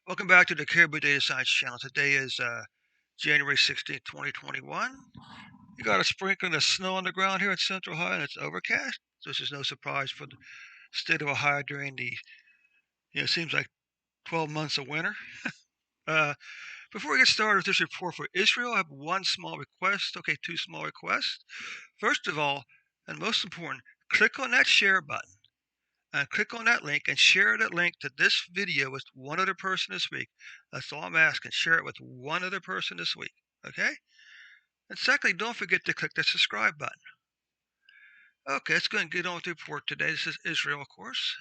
Welcome back to the Caribou Data Science channel. Today is January 16th, 2021. You got a sprinkling of snow on the ground here at Central Ohio, and it's overcast. So this is no surprise for the state of Ohio during it seems like 12 months of winter. Uh, Before we get started with this report for Israel, I have one small request. Okay, two small requests. First of all, and most important, click on that share button. Click on that link and share that link to this video with one other person this week. That's all I'm asking. Share it with one other person this week. Okay? And secondly, don't forget to click the subscribe button. Okay, let's go and get on with the report today. This is Israel, of course.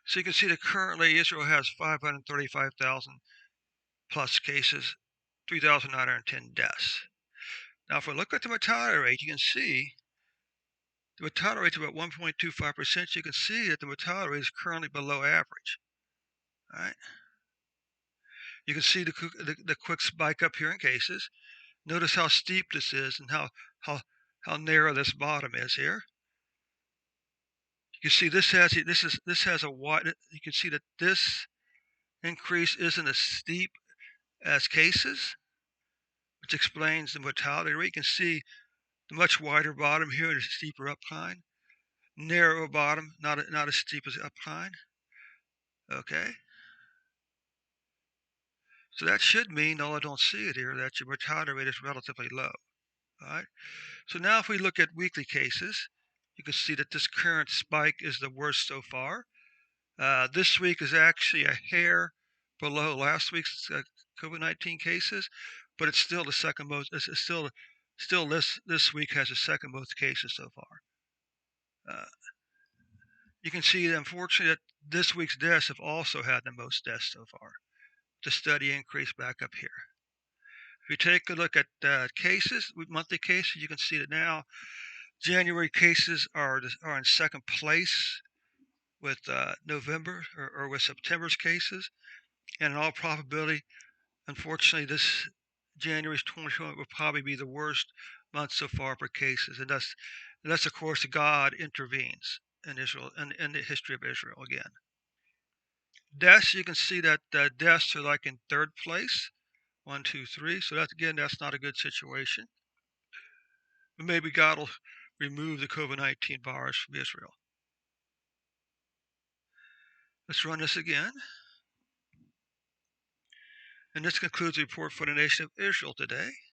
So you can see that currently Israel has 535,000 plus cases, 3,910 deaths. Now, if we look at the mortality rate, you can see the mortality rate is about 1.25%. You can see that the mortality rate is currently below average. All right. You can see the quick spike up here in cases. Notice how steep this is and how how narrow this bottom is here. You can see this has a wide. You can see that this increase isn't as steep as cases, which explains the mortality rate. You can see the much wider bottom here and a steeper upcline. Narrow bottom, not as steep as upcline. Okay, so that should mean, although I don't see it here, that your mortality rate is relatively low. All right. So now if we look at weekly cases, you can see that this current spike is the worst so far. This week is actually a hair below last week's COVID-19 cases, but it's still the second most. It's still this week has the second most cases so far. Uh, you can see, unfortunately, that this week's deaths have also had the most deaths so far. The steady increase back up here. If you take a look at cases, monthly cases, you can see that now January cases are in second place with November or with September's cases, and in all probability, unfortunately, this January's 2020 will probably be the worst month so far for cases, and that's of course God intervenes in Israel and in the history of Israel again. Deaths, you can see that deaths are like in third place, 1, 2, 3. So that's not a good situation. But maybe God will remove the COVID-19 virus from Israel. Let's run this again. And this concludes the report for the nation of Israel today.